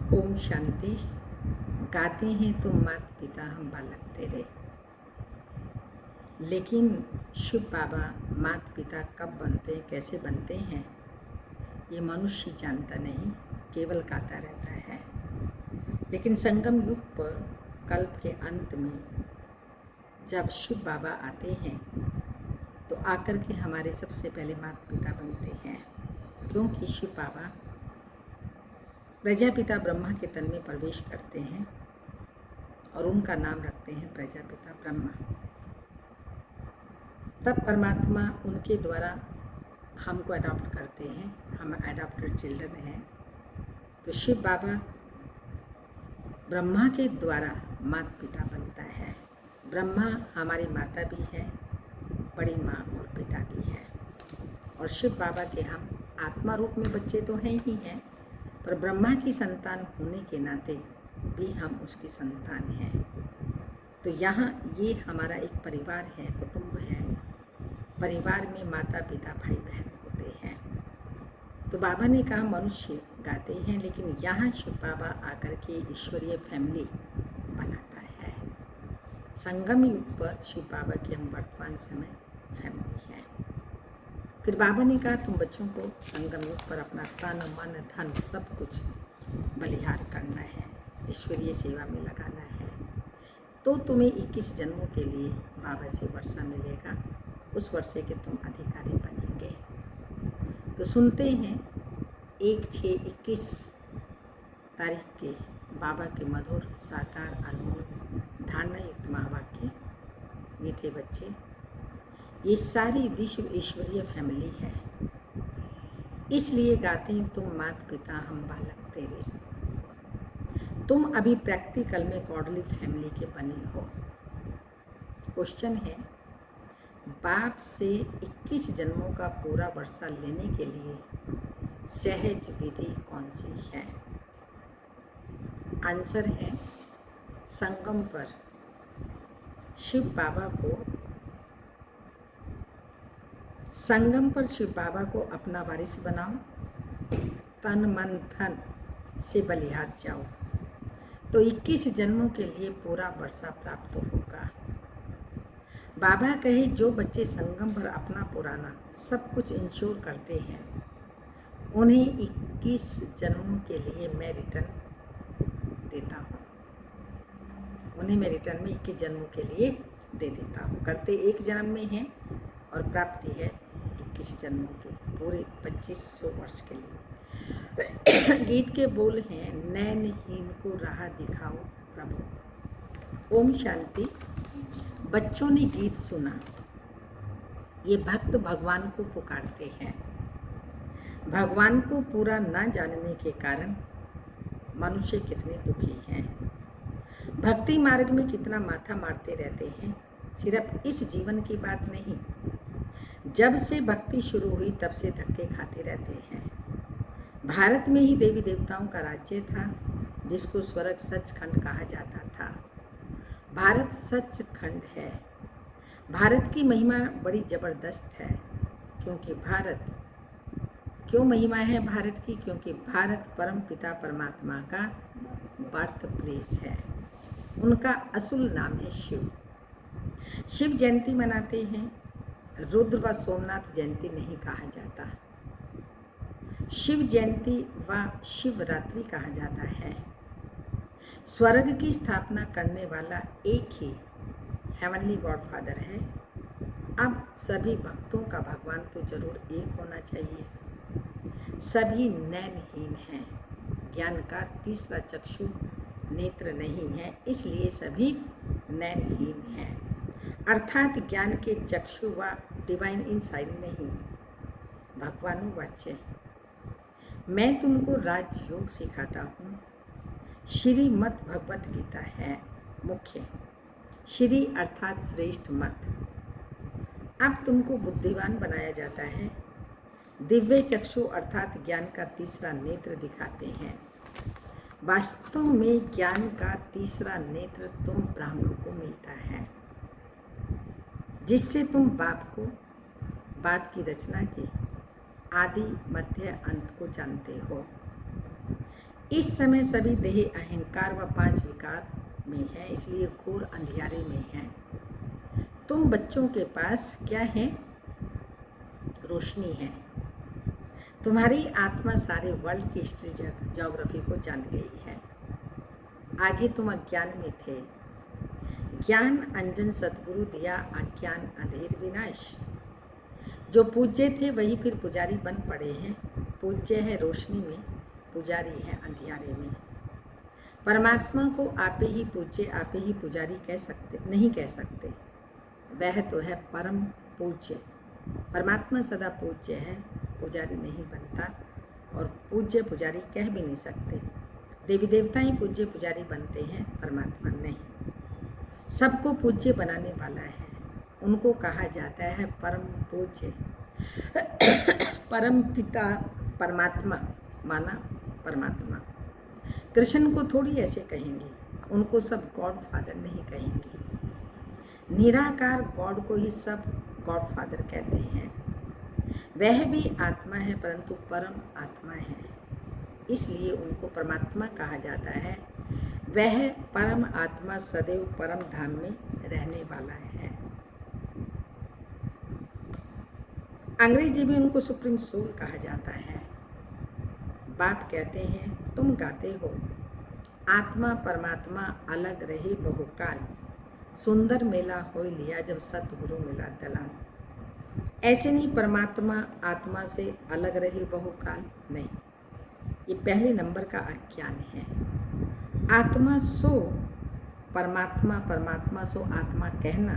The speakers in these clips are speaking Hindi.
ओम शांति। गाते हैं तुम माता पिता हम बालक तेरे, लेकिन शिव बाबा माता पिता कब बनते कैसे बनते हैं ये मनुष्य जानता नहीं, केवल गाता रहता है। लेकिन संगम युग पर कल्प के अंत में जब शिव बाबा आते हैं तो आकर के हमारे सबसे पहले माता पिता बनते हैं, क्योंकि शिव बाबा प्रजापिता ब्रह्मा के तन में प्रवेश करते हैं और उनका नाम रखते हैं प्रजापिता ब्रह्मा। तब परमात्मा उनके द्वारा हमको अडॉप्ट करते हैं, हम अडॉप्टेड चिल्ड्रन हैं। तो शिव बाबा ब्रह्मा के द्वारा माता पिता बनता है। ब्रह्मा हमारी माता भी है, बड़ी माँ और पिता भी है। और शिव बाबा के हम आत्मा रूप में बच्चे तो हैं ही हैं, पर ब्रह्मा की संतान होने के नाते भी हम उसकी संतान हैं। तो यहाँ ये हमारा एक परिवार है, कुटुंब है। परिवार में माता पिता भाई बहन होते हैं। तो बाबा ने कहा मनुष्य गाते हैं, लेकिन यहाँ शिव बाबा आकर के ईश्वरीय फैमिली बनाता है। संगम युग पर शिव बाबा की हम वर्तमान समय फैमिली है। फिर बाबा ने कहा तुम बच्चों को संगम युग पर अपना तन मन धन सब कुछ बलिहार करना है, ईश्वरीय सेवा में लगाना है। तो तुम्हें 21 जन्मों के लिए बाबा से वर्षा मिलेगा, उस वर्षे के तुम अधिकारी बनेंगे। तो सुनते हैं 1/6/21 तारीख के बाबा के मधुर साकार अनमोल धारणा युक्त महावाक्य। मीठे बच्चे, ये सारी विश्व ईश्वरीय फैमिली है, इसलिए गाते हैं तुम माता पिता हम बालक तेरे। तुम अभी प्रैक्टिकल में गॉडली फैमिली के बने हो। क्वेश्चन है, बाप से 21 जन्मों का पूरा वर्षा लेने के लिए सहज विधि कौन सी है? आंसर है, संगम पर शिव बाबा को अपना वारिस बनाओ, तन मन धन से बलिहार जाओ, तो 21 जन्मों के लिए पूरा वर्षा प्राप्त होगा। बाबा कहे जो बच्चे संगम पर अपना पुराना सब कुछ इंश्योर करते हैं, उन्हें 21 जन्मों के लिए मैं रिटर्न देता हूँ। उन्हें मैं रिटर्न में 21 जन्मों के लिए दे देता हूँ। करते एक जन्म में हैं और प्राप्ति है 21 जन्मों के, पूरे 2500 वर्ष के लिए। गीत के बोल हैं, नैनहीन को राह दिखाओ प्रभु। ओम शांति। बच्चों ने गीत सुना, ये भक्त भगवान को पुकारते हैं। भगवान को पूरा न जानने के कारण मनुष्य कितने दुखी हैं। भक्ति मार्ग में कितना माथा मारते रहते हैं। सिर्फ इस जीवन की बात नहीं, जब से भक्ति शुरू हुई तब से धक्के खाते रहते हैं। भारत में ही देवी देवताओं का राज्य था, जिसको स्वर्ग सचखंड कहा जाता था। भारत सचखंड है। भारत की महिमा बड़ी जबरदस्त है, क्यों महिमा है भारत की? क्योंकि भारत परम पिता परमात्मा का बर्थ प्लेस है। उनका असुल नाम है शिव। शिव जयंती मनाते हैं, रुद्र व सोमनाथ जयंती नहीं कहा जाता। शिव जयंती व शिवरात्रि कहा जाता है। स्वर्ग की स्थापना करने वाला एक ही हेवनली गॉडफादर है। अब सभी भक्तों का भगवान तो जरूर एक होना चाहिए। सभी नैनहीन हैं, ज्ञान का तीसरा चक्षु नेत्र नहीं है, इसलिए सभी नैनहीन हैं। अर्थात ज्ञान के चक्षु व डिवाइन इनसाइड नहीं। भगवानुवाच्य, मैं तुमको राजयोग सिखाता हूँ। श्रीमद् भगवत गीता है मुख्य। श्री अर्थात श्रेष्ठ मत। अब तुमको बुद्धिमान बनाया जाता है। दिव्य चक्षु अर्थात ज्ञान का तीसरा नेत्र दिखाते हैं। वास्तव में ज्ञान का तीसरा नेत्र तुम ब्राह्मणों को मिलता है, जिससे तुम बाप की रचना के आदि मध्य अंत को जानते हो। इस समय सभी देह अहंकार व 5 विकार में है, इसलिए घोर अंधियारे में है। तुम बच्चों के पास क्या है? रोशनी है। तुम्हारी आत्मा सारे वर्ल्ड की हिस्ट्री ज्योग्राफी को जान गई है। आगे तुम अज्ञान में थे। ज्ञान अंजन सतगुरु दिया, अज्ञान अंधेर विनाश। जो पूज्य थे वही फिर पुजारी बन पड़े हैं। पूज्य है रोशनी में, पुजारी है अंधियारे में। परमात्मा को आप ही पूज्य, आप ही पुजारी नहीं कह सकते। वह तो है परम पूज्य। परमात्मा सदा पूज्य है, पुजारी नहीं बनता, और पूज्य पुजारी कह भी नहीं सकते। देवी देवता ही पूज्य पुजारी बनते हैं, परमात्मा नहीं। सबको पूज्य बनाने वाला है, उनको कहा जाता है परम पूज्य। परम पिता परमात्मा माना परमात्मा। कृष्ण को थोड़ी ऐसे कहेंगे, उनको सब गॉड फादर नहीं कहेंगे। निराकार गॉड को ही सब गॉड फादर कहते हैं। वह भी आत्मा है, परंतु परम आत्मा है, इसलिए उनको परमात्मा कहा जाता है। वह परम आत्मा सदैव परम धाम में रहने वाला है। अंग्रेजी में उनको सुप्रीम सोल कहा जाता है। बाप कहते हैं, तुम गाते हो आत्मा परमात्मा अलग रहे बहुकाल, सुंदर मेला हो लिया जब सतगुरु मिला दलाल। ऐसे नहीं, परमात्मा आत्मा से अलग रहे बहुकाल नहीं, ये पहले नंबर का अज्ञान है। आत्मा सो परमात्मा, परमात्मा सो आत्मा कहना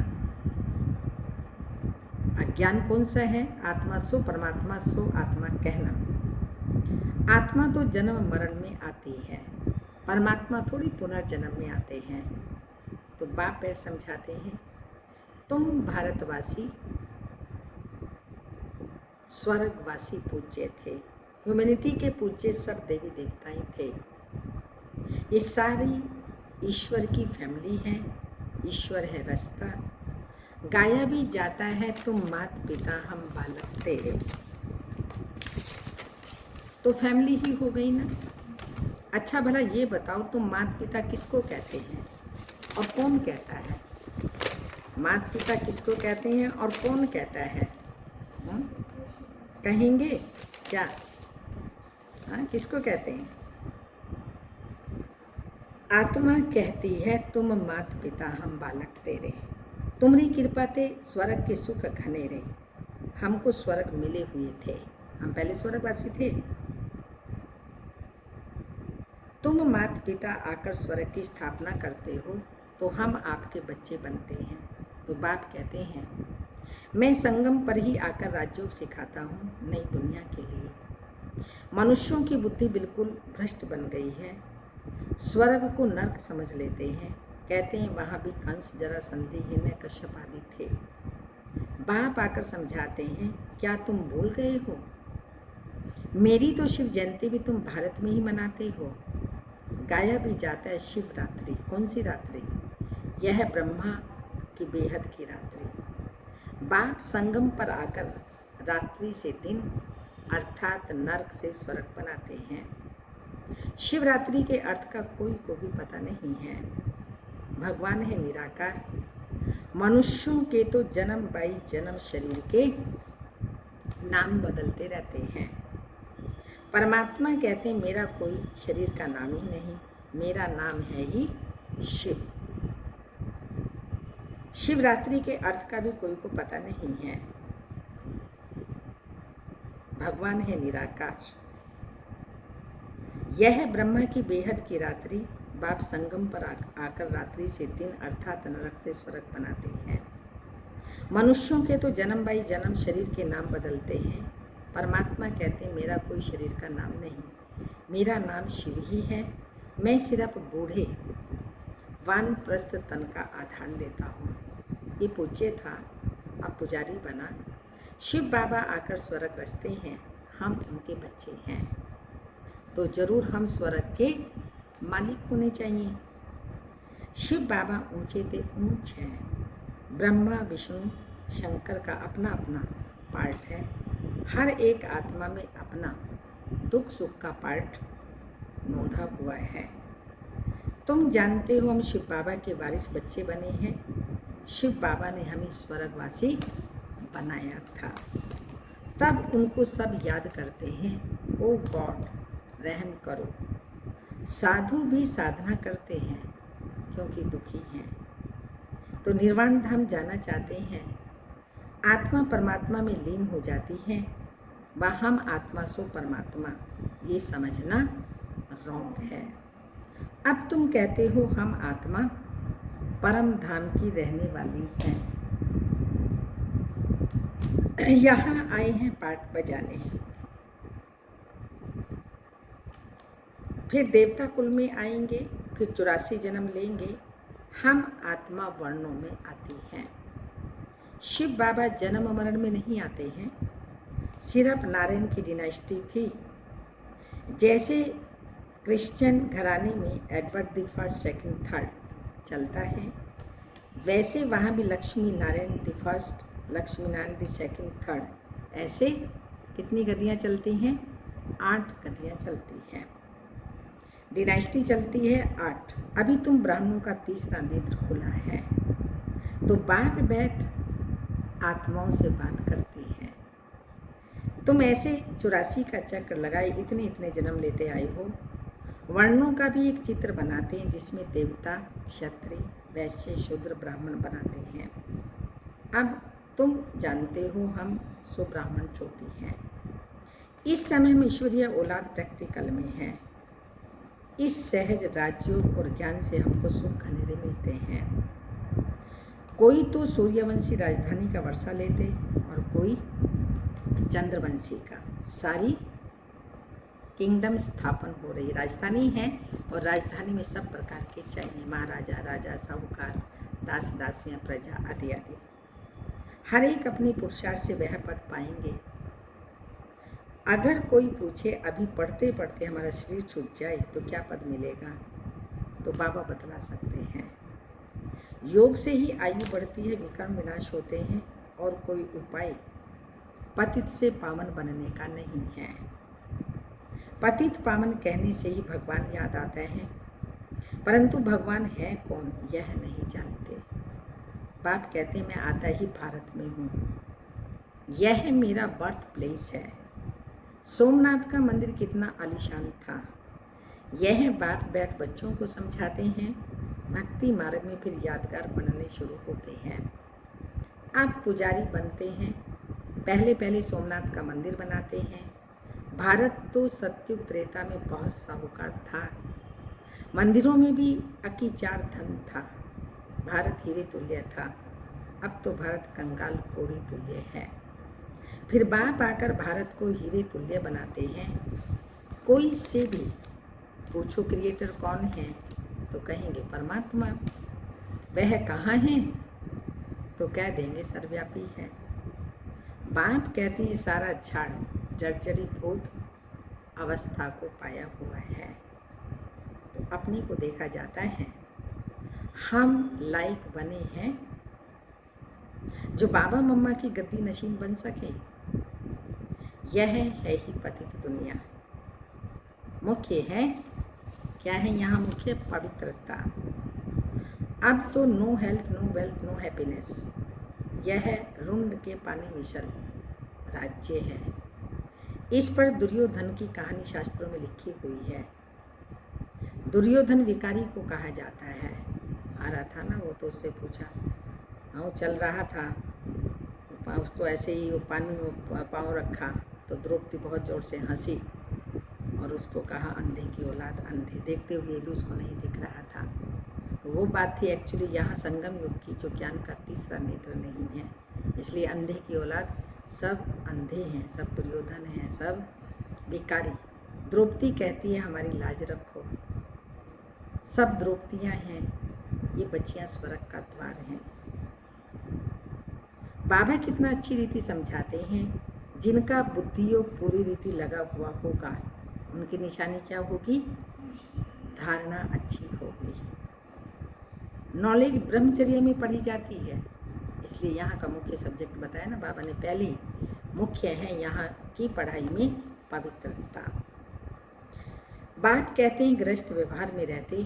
अज्ञान कौन सा है? आत्मा सो परमात्मा सो आत्मा कहना। आत्मा तो जन्म मरण में आती है, परमात्मा थोड़ी पुनर्जन्म में आते हैं। तो बाप पैर समझाते हैं, तुम भारतवासी स्वर्गवासी पूज्य थे। ह्यूमैनिटी के पूज्य सब देवी देवता ही थे। ये सारी ईश्वर की फैमिली है, ईश्वर है रास्ता। गाया भी जाता है, तुम मात पिता हम बालक तेरे। तो फैमिली ही हो गई ना। अच्छा भला ये बताओ, तुम मात पिता किसको कहते हैं और कौन कहता है? मात पिता किसको कहते हैं और कौन कहता है? कहेंगे क्या? हाँ, किसको कहते हैं? आत्मा कहती है, तुम मात पिता हम बालक तेरे। तुम्हारी कृपा ते स्वर्ग के सुख घने रहे। हमको स्वर्ग मिले हुए थे, हम पहले स्वर्गवासी थे। तुम माता पिता आकर स्वर्ग की स्थापना करते हो, तो हम आपके बच्चे बनते हैं। तो बाप कहते हैं, मैं संगम पर ही आकर राजयोग सिखाता हूँ नई दुनिया के लिए। मनुष्यों की बुद्धि बिल्कुल भ्रष्ट बन गई है, स्वर्ग को नर्क समझ लेते हैं। कहते हैं वहाँ भी कंस, जरासंधि, हिरण्यकश्यप आदि थे। बाप आकर समझाते हैं, क्या तुम भूल गए हो? मेरी तो शिव जयंती भी तुम भारत में ही मनाते हो। गाया भी जाता है शिवरात्रि। कौन सी रात्रि? यह ब्रह्मा की बेहद की रात्रि। बाप संगम पर आकर रात्रि से दिन अर्थात नरक से स्वर्ग बनाते हैं। शिवरात्रि के अर्थ का कोई को भी पता नहीं है। भगवान है निराकार। मनुष्यों के तो जन्म बाई जन्म शरीर के नाम बदलते रहते हैं। परमात्मा कहते हैं, मेरा कोई शरीर का नाम ही नहीं, मेरा नाम है ही शिव। शिवरात्रि के अर्थ का भी कोई को पता नहीं है। भगवान है निराकार। यह ब्रह्मा की बेहद की रात्रि। बाप संगम पर आकर रात्रि से दिन अर्थात नरक से स्वर्ग बनाते हैं। मनुष्यों के तो जन्म बाई जन्म शरीर के नाम बदलते हैं। परमात्मा कहते हैं, मेरा कोई शरीर का नाम नहीं, मेरा नाम शिव ही है। मैं सिर्फ बूढ़े वानप्रस्थ तन का आधार लेता हूँ। ये पूज्य था, अब पुजारी बना। शिव बाबा आकर स्वर्ग रचते हैं, हम उनके बच्चे हैं, तो जरूर हम स्वर्ग के मालिक होने चाहिए। शिव बाबा ऊंचे ते ऊंच हैं। ब्रह्मा विष्णु शंकर का अपना अपना पार्ट है। हर एक आत्मा में अपना दुख सुख का पार्ट नोंधा हुआ है। तुम जानते हो हम शिव बाबा के वारिस बच्चे बने हैं। शिव बाबा ने हमें स्वर्गवासी बनाया था। तब उनको सब याद करते हैं, ओ गॉड रहम करो। साधु भी साधना करते हैं क्योंकि दुखी हैं। तो निर्वाण धाम जाना चाहते हैं। आत्मा परमात्मा में लीन हो जाती है, व हम आत्मा सो परमात्मा, ये समझना रॉन्ग है। अब तुम कहते हो हम आत्मा परम धाम की रहने वाली हैं। यहाँ आए हैं पाठ बजाने, फिर देवता कुल में आएंगे, फिर 84 जन्म लेंगे। हम आत्मा वर्णों में आती हैं। शिव बाबा जन्म मरण में नहीं आते हैं। सिर्फ नारायण की डिनाइस्टी थी। जैसे क्रिश्चियन घराने में Edward the first, second, third चलता है, वैसे वहाँ भी Lakshmi Narayan the first, Lakshmi Narayan the second, third, ऐसे कितनी गद्दियाँ चलती हैं? 8 गद्दियाँ चलती हैं। डिनाइस्टी चलती है 8। अभी तुम ब्राह्मणों का तीसरा नेत्र खुला है, तो बाप बैठ आत्माओं से बात करती हैं। तुम ऐसे 84 का चक्र लगाए इतने इतने जन्म लेते आए हो। वर्णों का भी एक चित्र बनाते हैं जिसमें देवता, क्षत्रिय, वैश्य, शूद्र, ब्राह्मण बनाते हैं। अब तुम जानते हो हम सो ब्राह्मण चोटी हैं। इस समय में ईश्वरीय औलाद प्रैक्टिकल में है। इस सहज राजयोग और ज्ञान से हमको सुख घनेरे मिलते हैं। कोई तो सूर्यवंशी राजधानी का वर्षा लेते और कोई चंद्रवंशी का। सारी किंगडम स्थापन हो रही, राजधानी है और राजधानी में सब प्रकार के चाहिए, महाराजा, राजा, साहूकार, दास, दासियां, प्रजा आदि आदि। हर एक अपने पुरुषार्थ से वह पद पाएंगे। अगर कोई पूछे अभी पढ़ते पढ़ते हमारा शरीर छूट जाए तो क्या पद मिलेगा, तो बाबा बतला सकते हैं। योग से ही आयु बढ़ती है, विकर्म विनाश होते हैं, और कोई उपाय पतित से पावन बनने का नहीं है। पतित पावन कहने से ही भगवान याद आता है, परंतु भगवान है कौन यह नहीं जानते। बाप कहते मैं आता ही भारत में हूँ, यह मेरा बर्थ प्लेस है। सोमनाथ का मंदिर कितना आलीशान था, यह बाप बैठ बच्चों को समझाते हैं। भक्ति मार्ग में फिर यादगार बनने शुरू होते हैं। आप पुजारी बनते हैं, पहले पहले सोमनाथ का मंदिर बनाते हैं। भारत तो सत्युग त्रेता में बहुत साहूकार था, मंदिरों में भी अकीचार धन था, भारत हीरे तुल्य था। अब तो भारत कंगाल कोड़ी तुल्य है। फिर बाप आकर भारत को हीरे तुल्य बनाते हैं। कोई से भी पूछो क्रिएटर कौन है, तो कहेंगे परमात्मा। वह कहाँ है, तो कह देंगे सर्वव्यापी है। बाप कहते हैं सारा झाड़ जर्जरी भूत अवस्था को पाया हुआ है। तो अपने को देखा जाता है, हम लायक बने हैं जो बाबा मम्मा की गद्दी नशीन बन सके। यह है ही पतित दुनिया। मुख्य है क्या है यहाँ? मुख्य पवित्रता। अब तो no health, no wealth, no happiness, यह रुंड के पानी मिश्र राज्य है। इस पर दुर्योधन की कहानी शास्त्रों में लिखी हुई है। दुर्योधन विकारी को कहा जाता है। आ रहा था ना वो, तो उससे पूछा, हाँ चल रहा था, उसको ऐसे ही वो पानी में पाँव रखा तो द्रौपदी बहुत ज़ोर से हंसी और उसको कहा अंधे की औलाद। अंधे देखते हुए भी उसको नहीं दिख रहा था। तो वो बात थी एक्चुअली यहाँ संगम युग की, जो ज्ञान का तीसरा नेत्र नहीं है, इसलिए अंधे की औलाद सब अंधे हैं, सब दुर्योधन हैं, सब भिखारी। द्रौपदी कहती है हमारी लाज रखो, सब द्रौपदियाँ हैं, ये बच्चियाँ स्वर्ग का द्वार हैं। बाबा कितना अच्छी रीति समझाते हैं। जिनका बुद्धियोग पूरी रीति लगा हुआ होगा उनकी निशानी क्या होगी? धारणा अच्छी होगी। नॉलेज ब्रह्मचर्य में पढ़ी जाती है, इसलिए यहाँ का मुख्य सब्जेक्ट बताया ना बाबा ने पहले ही। मुख्य है यहाँ की पढ़ाई में पवित्रता। बाप कहते हैं ग्रस्त व्यवहार में रहते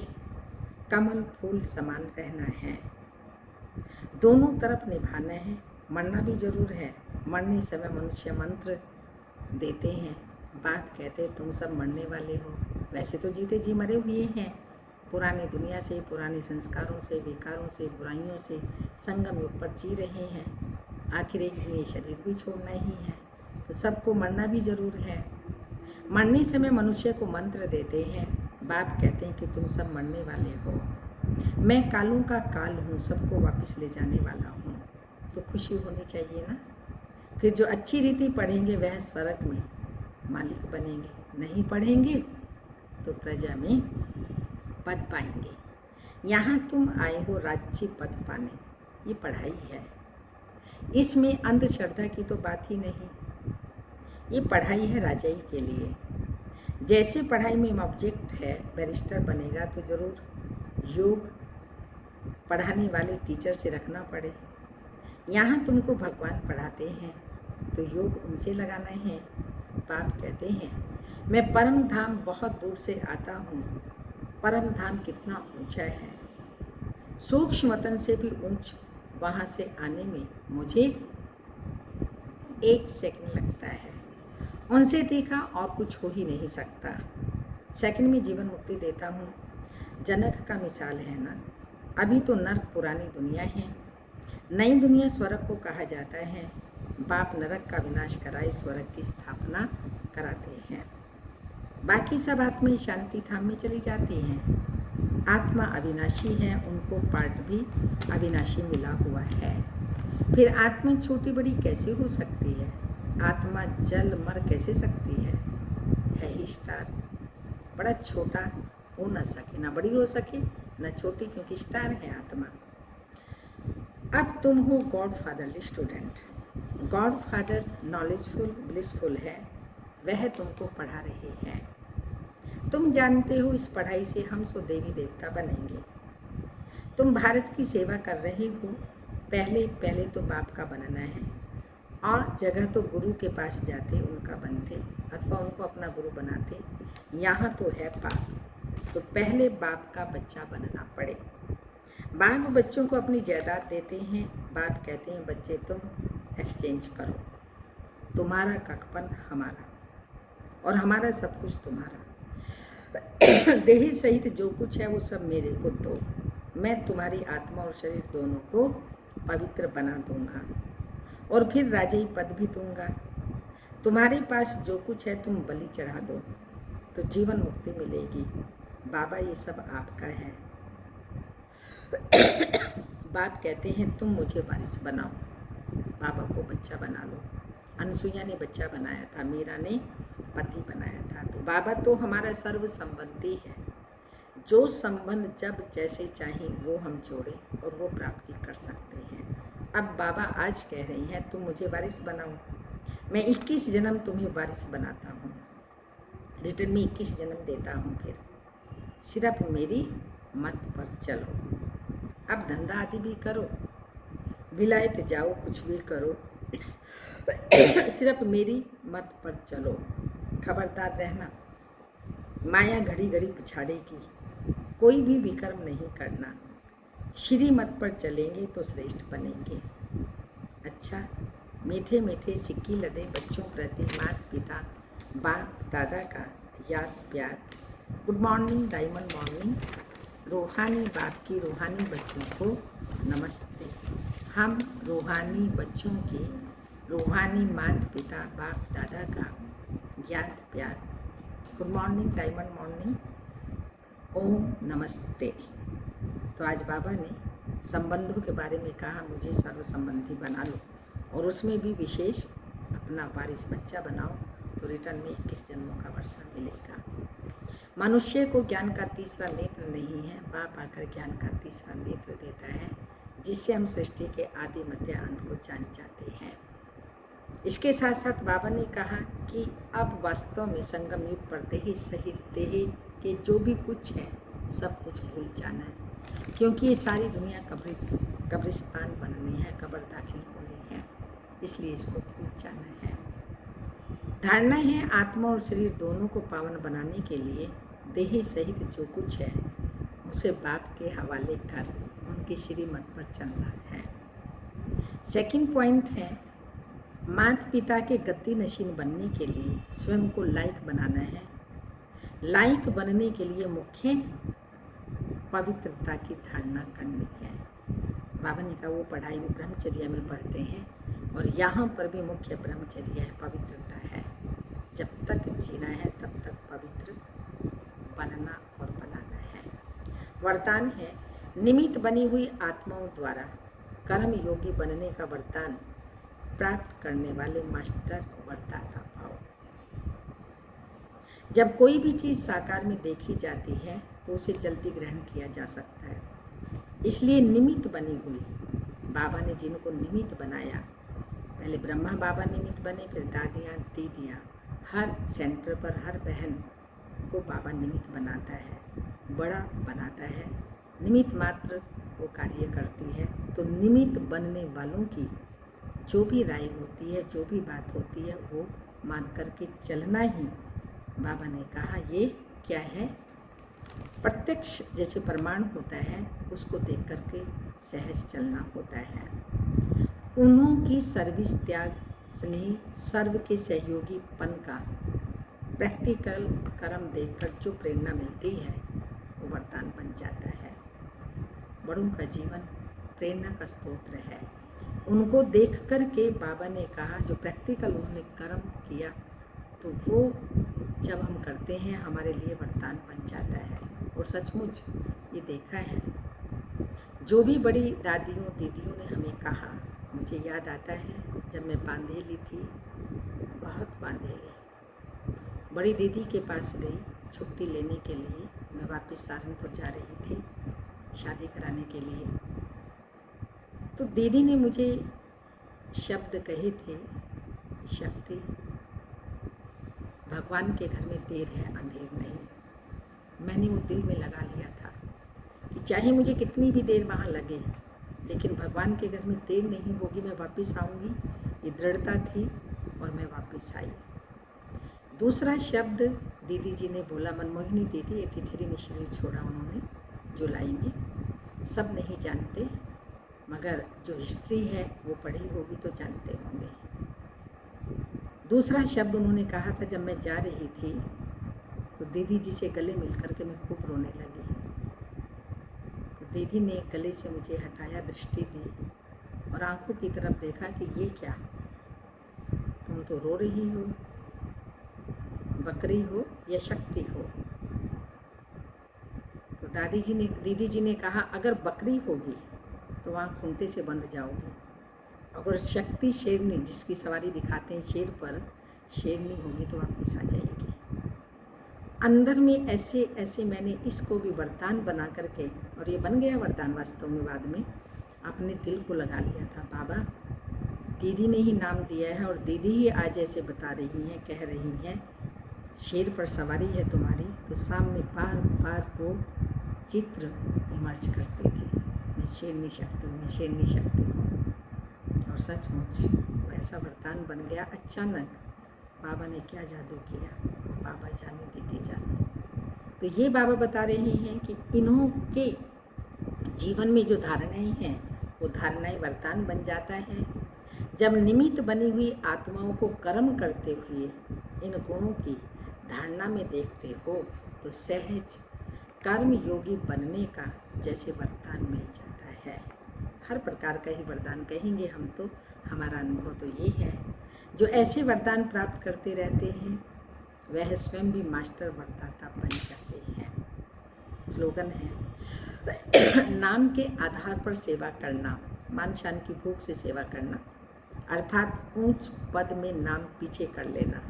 कमल फूल समान रहना है, दोनों तरफ निभाना है, मरना भी जरूर है। मरने समय मनुष्य मंत्र देते हैं। बाप कहते तुम सब मरने वाले हो, वैसे तो जीते जी मरे हुए हैं। पुरानी दुनिया से, पुराने संस्कारों से, विकारों से, बुराइयों से संगम युग पर जी रहे हैं। आखिर एक दिन ये शरीर भी छोड़ना ही है, तो सबको मरना भी जरूर है। मरने समय मनुष्य को मंत्र देते हैं। बाप कहते हैं कि तुम सब मरने वाले हो, मैं कालों का काल हूँ, सबको वापस ले जाने वाला हूँ। तो खुशी होनी चाहिए ना। फिर जो अच्छी रीति पढ़ेंगे वह स्वर्ग में मालिक बनेंगे, नहीं पढ़ेंगे तो प्रजा में पद पाएंगे। यहाँ तुम आए हो राज्य पद पाने, ये पढ़ाई है, इसमें अंधश्रद्धा की तो बात ही नहीं। ये पढ़ाई है राजाई के लिए। जैसे पढ़ाई में ऑब्जेक्ट है, बैरिस्टर बनेगा तो ज़रूर योग पढ़ाने वाले टीचर से रखना पड़े। यहाँ तुमको भगवान पढ़ाते हैं तो योग उनसे लगाना है। बाप कहते हैं मैं परम धाम बहुत दूर से आता हूँ। परम धाम कितना ऊंचा है, सूक्ष्म वतन से भी ऊंच। वहाँ से आने में मुझे 1 सेकंड लगता है, उनसे देखा और कुछ हो ही नहीं सकता। सेकंड में जीवन मुक्ति देता हूँ। जनक का मिसाल है ना। अभी तो नरक पुरानी दुनिया है, नई दुनिया स्वर्ग को कहा जाता है। बाप नरक का विनाश कराए स्वर्ग की स्थापना कराते हैं। बाकी सब आत्माएं शांति धाम में चली जाती हैं। आत्मा अविनाशी है, उनको पार्ट भी अविनाशी मिला हुआ है। फिर आत्मा छोटी बड़ी कैसे हो सकती है? आत्मा जल मर कैसे सकती है ही स्टार। बड़ा छोटा हो न सके, ना बड़ी हो सके ना छोटी, क्योंकि स्टार है आत्मा। अब तुम हो God fatherly student. God father knowledgeful blissful है, वह तुमको पढ़ा रहे हैं। तुम जानते हो इस पढ़ाई से हम सो देवी देवता बनेंगे। तुम भारत की सेवा कर रहे हो, पहले तो बाप का बनना है। और जगह तो गुरु के पास जाते उनका बनते अथवा उनको अपना गुरु बनाते। यहाँ तो है पाप, तो पहले बाप का बच्चा बनना पड़े। बाप बच्चों को अपनी जायदाद देते हैं। बाप कहते हैं बच्चे तुम एक्सचेंज करो, तुम्हारा ककपन हमारा और हमारा सब कुछ तुम्हारा। देह सहित जो कुछ है वो सब मेरे को दो, मैं तुम्हारी आत्मा और शरीर दोनों को पवित्र बना दूंगा और फिर राजाई पद भी दूंगा। तुम्हारे पास जो कुछ है तुम बलि चढ़ा दो तो जीवन मुक्ति मिलेगी। बाबा ये सब आपका है। बाप कहते हैं तुम मुझे वारिस बनाओ, बाबा को बच्चा बना लो। अनसुईया ने बच्चा बनाया था, मीरा ने पति बनाया था। तो बाबा तो हमारा सर्व संबंधी है। जो संबंध जब जैसे चाहे वो हम जोड़ें और वो प्राप्ति कर सकते हैं। अब बाबा आज कह रही हैं तुम मुझे वारिस बनाओ। मैं 21 जन्म तुम्हें वारिस बनाता हूँ, रिटर्न में 21 जन्म देता हूँ। फिर सिर्फ मेरी मत पर चलो। अब धंधा आदि भी करो, विलायत जाओ, कुछ भी करो, सिर्फ मेरी मत पर चलो। खबरदार रहना, माया घड़ी घड़ी पिछाड़ेगी, कोई भी विकर्म नहीं करना। श्री मत पर चलेंगे तो श्रेष्ठ बनेंगे। अच्छा, मीठे मीठे सिक्की लदे बच्चों प्रति माता पिता बाप दादा का याद प्यार। Good morning, diamond morning. रूहानी बाप की रूहानी बच्चों को नमस्ते। हम रूहानी बच्चों के रूहानी माता पिता बाप दादा का याद प्यार। गुड मॉर्निंग, डायमंड मॉर्निंग, ओम नमस्ते। तो आज बाबा ने संबंधों के बारे में कहा मुझे सर्व संबंधी बना लो और उसमें भी विशेष अपना वारिस बच्चा बनाओ तो रिटर्न में 21 जन्मों का वर्षा मिलेगा। मनुष्य को ज्ञान का तीसरा नेत्र नहीं है, बाप आकर ज्ञान का तीसरा नेत्र देता है जिससे हम सृष्टि के आदि मध्य अंत को जान जाते हैं। इसके साथ साथ बाबा ने कहा कि अब वास्तव में संगम युग पर देह सहित देह के जो भी कुछ है सब कुछ भूल जाना है, क्योंकि ये सारी दुनिया कब्रिस्तान बननी है, कब्र दाखिल होनी है, इसलिए इसको भूल जाना है। धारणा है आत्मा और शरीर दोनों को पावन बनाने के लिए देह सहित जो कुछ है उसे बाप के हवाले कर उनकी श्रीमत पर चलना है। सेकंड पॉइंट है, माता पिता के गद्दी नशीन बनने के लिए स्वयं को लायक बनाना है। लायक बनने के लिए मुख्य पवित्रता की धारणा करनी है। बाबा ने कहा वो पढ़ाई वो ब्रह्मचर्या में पढ़ते हैं और यहाँ पर भी मुख्य ब्रह्मचर्या है, पवित्रता है। जब तक जीना है तब तक पवित्र बनना और बनाना है। वरदान है, निमित्त बनी हुई आत्माओं द्वारा कर्म योगी बनने का वरदान प्राप्त करने वाले मास्टर वरदाता भाव। जब कोई भी चीज़ साकार में देखी जाती है तो उसे जल्दी ग्रहण किया जा सकता है, इसलिए निमित्त बनी हुई बाबा ने जिनको निमित्त बनाया, पहले ब्रह्मा बाबा निमित्त बने, फिर दादियाँ दीदियाँ, हर सेंटर पर हर बहन को बाबा निमित्त बनाता है, बड़ा बनाता है। निमित्त मात्र वो कार्य करती है। तो निमित्त बनने वालों की जो भी राय होती है, जो भी बात होती है, वो मान करके चलना ही बाबा ने कहा ये क्या है, प्रत्यक्ष जैसे प्रमाण होता है उसको देख करके सहज चलना होता है। उन्हों की सर्विस, त्याग, स्नेह, सर्व के सहयोगीपन का प्रैक्टिकल कर्म देखकर जो प्रेरणा मिलती है वो वरदान बन जाता है। बड़ों का जीवन प्रेरणा का स्रोत है। उनको देख कर के बाबा ने कहा जो प्रैक्टिकल उन्होंने कर्म किया तो वो जब हम करते हैं हमारे लिए वरदान बन जाता है। और सचमुच ये देखा है, जो भी बड़ी दादियों दीदियों ने हमें कहा, मुझे याद आता है जब मैं बांधेली थी, बहुत बांधेली, बड़ी दीदी के पास गई छुट्टी लेने के लिए। मैं वापस सहारनपुर जा रही थी शादी कराने के लिए। तो दीदी ने मुझे शब्द कहे थे, शक्ति, भगवान के घर में देर है अंधेर नहीं। मैंने वो दिल में लगा लिया था कि चाहे मुझे कितनी भी देर वहाँ लगे, लेकिन भगवान के घर में देर नहीं होगी, मैं वापस आऊँगी। ये दृढ़ता थी और मैं वापस आई। दूसरा शब्द दीदी जी ने बोला, मनमोहिनी दीदी 83 में शरीर छोड़ा उन्होंने जुलाई में। सब नहीं जानते, मगर जो हिस्ट्री है वो पढ़ी होगी तो जानते होंगे। दूसरा शब्द उन्होंने कहा था, जब मैं जा रही थी तो दीदी जी से गले मिल कर के मैं खूब रोने लगी। तो दीदी ने गले से मुझे हटाया, दृष्टि दी और आंखों की तरफ देखा कि ये क्या, तुम तो रो रही हो, बकरी हो या शक्ति हो। तो दीदी जी ने कहा, अगर बकरी होगी तो वहाँ खूंटे से बंध जाओगी, अगर शक्ति शेरनी जिसकी सवारी दिखाते हैं शेर पर, शेरनी होगी तो वापस आ जाएगी। अंदर में ऐसे ऐसे मैंने इसको भी वरदान बना करके, और ये बन गया वरदान वास्तव में, बाद में अपने दिल को लगा लिया था। बाबा दीदी ने ही नाम दिया है और दीदी ही आज ऐसे बता रही हैं, कह रही हैं, शेर पर सवारी है तुम्हारी। तो सामने बार बार वो चित्र इमर्ज करती थी, मैं शेरनी शक्ति हूँ, मैं शेरनी शक्ति हूँ। और सचमुच वो ऐसा वरदान बन गया। अचानक बाबा ने क्या जादू किया, बाबा जाने, दीदी जाने। तो ये बाबा बता रहे हैं कि इन्हों के जीवन में जो धारणाएं हैं वो धारणाएं वरदान बन जाता है। जब निमित्त बनी हुई आत्माओं को कर्म करते हुए इन गुणों की धारणा में देखते हो तो सहज कर्म योगी बनने का जैसे वरदान मिल जाता है। हर प्रकार का ही वरदान कहेंगे हम तो, हमारा अनुभव तो ये है। जो ऐसे वरदान प्राप्त करते रहते हैं वह स्वयं भी मास्टर वरदाता बन जाते हैं। स्लोगन है, नाम के आधार पर सेवा करना, मान शान की भूख से सेवा करना, अर्थात ऊंच पद में नाम पीछे कर लेना।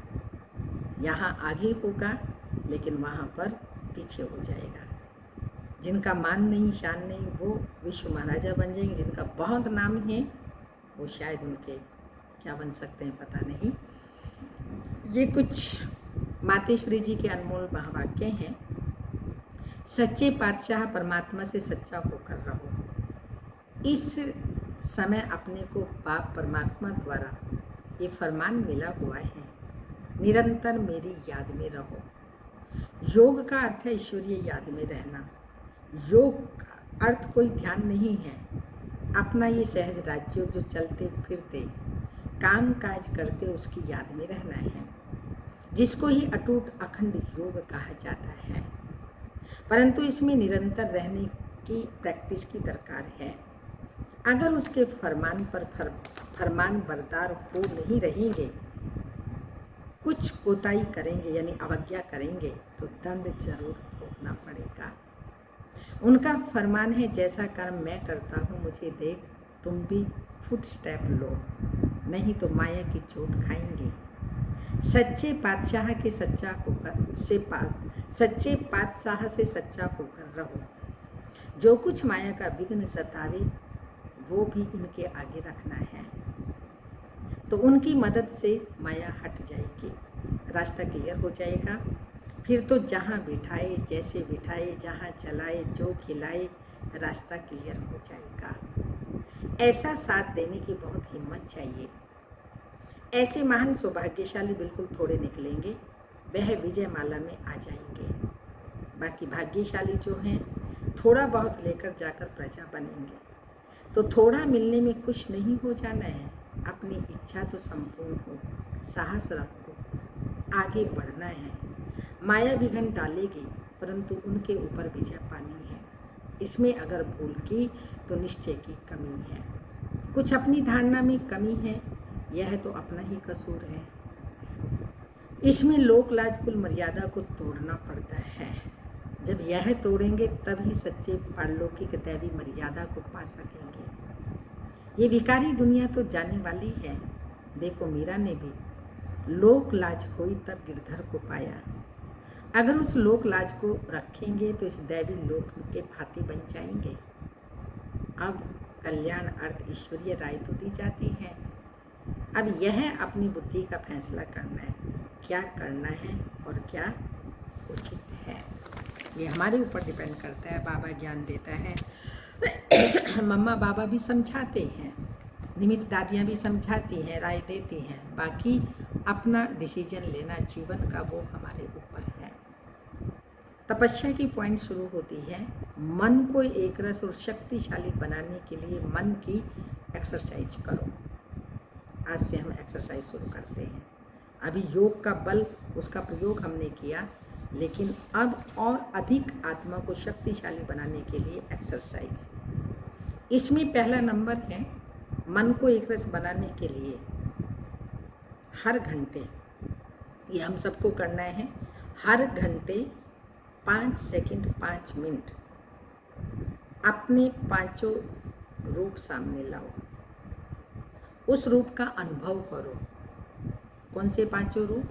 यहाँ आगे होगा लेकिन वहाँ पर पीछे हो जाएगा। जिनका मान नहीं, शान नहीं, वो विश्व महाराजा बन जाएंगे। जिनका बहुत नाम है वो शायद उनके क्या बन सकते हैं पता नहीं। ये कुछ मातेश्वरी जी के अनमोल महावाक्य हैं। सच्चे पातशाह परमात्मा से सच्चा होकर रहो। इस समय अपने को बाप परमात्मा द्वारा ये फरमान मिला हुआ है, निरंतर मेरी याद में रहो। योग का अर्थ है ईश्वरीय याद में रहना। योग का अर्थ कोई ध्यान नहीं है, अपना ये सहज राजयोग जो चलते फिरते काम काज करते उसकी याद में रहना है, जिसको ही अटूट अखंड योग कहा जाता है। परंतु इसमें निरंतर रहने की प्रैक्टिस की दरकार है। अगर उसके फरमान पर फरमान बरदार हो नहीं रहेंगे, कुछ कोताही करेंगे यानी अवज्ञा करेंगे तो दंड जरूर भोगना पड़ेगा। उनका फरमान है, जैसा कर्म मैं करता हूँ मुझे देख तुम भी फुट स्टेप लो, नहीं तो माया की चोट खाएंगे। सच्चे पातशाह से सच्चा होकर रहो। जो कुछ माया का विघ्न सतावे वो भी इनके आगे रखना है, तो उनकी मदद से माया हट जाएगी, रास्ता क्लियर हो जाएगा। फिर तो जहाँ बिठाए, जैसे बिठाए, जहाँ चलाए, जो खिलाए, रास्ता क्लियर हो जाएगा। ऐसा साथ देने की बहुत हिम्मत चाहिए। ऐसे महान सौभाग्यशाली बिल्कुल थोड़े निकलेंगे, वह विजय माला में आ जाएंगे। बाकी भाग्यशाली जो हैं थोड़ा बहुत लेकर जाकर प्रजा बनेंगे। तो थोड़ा मिलने में खुश नहीं हो जाना है, अपनी इच्छा तो संपूर्ण हो, साहस रखो, आगे बढ़ना है। माया विघ्न डालेगी परंतु उनके ऊपर विजय पानी है। इसमें अगर भूल की तो निश्चय की कमी है, कुछ अपनी धारणा में कमी है, यह तो अपना ही कसूर है। इसमें लोक लाज कुल मर्यादा को तोड़ना पड़ता है। जब यह तोड़ेंगे तभी सच्चे पारलौकिक दैवी मर्यादा को पा सकेंगे। ये विकारी दुनिया तो जाने वाली है। देखो मीरा ने भी लोक लाज खोई तब गिरधर को पाया। अगर उस लोक लाज को रखेंगे तो इस दैवी लोक के भांति बन जाएंगे। अब कल्याण अर्थ ईश्वरीय राय तो दी जाती है। अब यह अपनी बुद्धि का फैसला करना है, क्या करना है और क्या उचित है, ये हमारे ऊपर डिपेंड करता है। बाबा ज्ञान देता है, मम्मा बाबा भी समझाते हैं, निमित्त दादियाँ भी समझाती हैं, राय देती हैं। बाकी अपना डिसीजन लेना जीवन का वो हमारे ऊपर है। तपस्या की पॉइंट शुरू होती है, मन को एक रस और शक्तिशाली बनाने के लिए मन की एक्सरसाइज करो। आज से हम एक्सरसाइज शुरू करते हैं। अभी योग का बल उसका प्रयोग हमने किया, लेकिन अब और अधिक आत्मा को शक्तिशाली बनाने के लिए एक्सरसाइज। इसमें पहला नंबर है, मन को एक रस बनाने के लिए हर घंटे, ये हम सबको करना है, हर घंटे 5 सेकंड 5 मिनट अपने पांचों रूप सामने लाओ, उस रूप का अनुभव करो। कौन से पांचों रूप?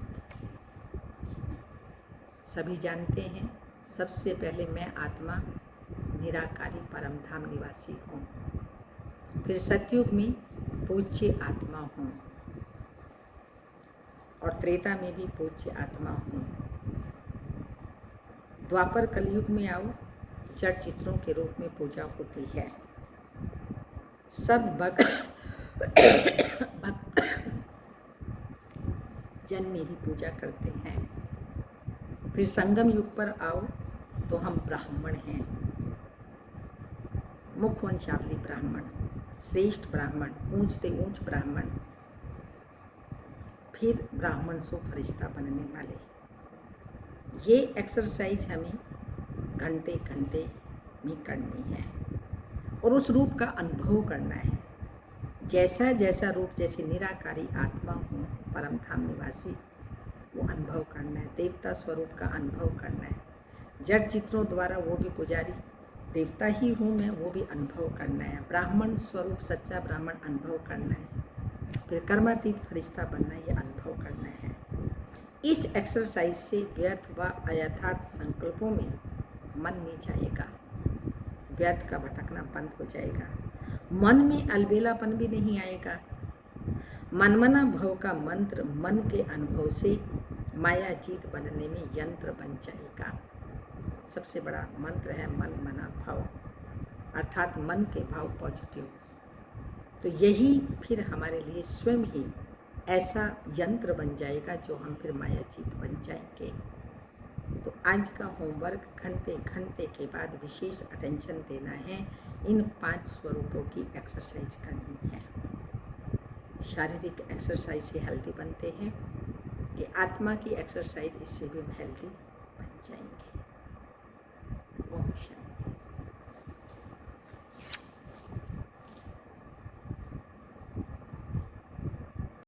सभी जानते हैं। सबसे पहले मैं आत्मा निराकारी परम धाम निवासी हूँ, फिर सतयुग में पूज्य आत्मा हूँ और त्रेता में भी पूज्य आत्मा हूँ। द्वापर कलयुग में आओ, जड़ चित्रों के रूप में पूजा होती है। सब भक्त जन मेरी पूजा करते हैं। फिर संगम युग पर आओ तो हम ब्राह्मण हैं, मुख वंशावली ब्राह्मण, श्रेष्ठ ब्राह्मण, ऊंचते ऊंच ब्राह्मण, फिर ब्राह्मण सो फरिश्ता बनने वाले। ये एक्सरसाइज हमें घंटे घंटे में करनी है और उस रूप का अनुभव करना है। जैसा जैसा रूप, जैसे निराकारी आत्मा हूँ, परम धाम निवासी, वो अनुभव करना है। देवता स्वरूप का अनुभव करना है। जड़ चित्रों द्वारा वो भी पुजारी देवता ही हूँ मैं, वो भी अनुभव करना है। ब्राह्मण स्वरूप सच्चा ब्राह्मण अनुभव करना है। फिर कर्मातीत फरिश्ता बनना, ये अनुभव करना है। इस एक्सरसाइज से व्यर्थ व अयथार्थ संकल्पों में मन नहीं जाएगा, व्यर्थ का भटकना बंद हो जाएगा, मन में अलबेलापन भी नहीं आएगा। मनमना भव का मंत्र मन के अनुभव से माया जीत बनने में यंत्र बन जाएगा। सबसे बड़ा मंत्र है मन मना भव, अर्थात मन के भाव पॉजिटिव। तो यही फिर हमारे लिए स्वयं ही ऐसा यंत्र बन जाएगा जो हम फिर माया जीत बन जाएंगे। तो आज का होमवर्क घंटे घंटे के बाद विशेष अटेंशन देना है, इन 5 स्वरूपों की एक्सरसाइज करनी है। शारीरिक एक्सरसाइज से हेल्दी बनते हैं कि आत्मा की एक्सरसाइज इससे भी हेल्दी बन जाएंगे। ओम शांति।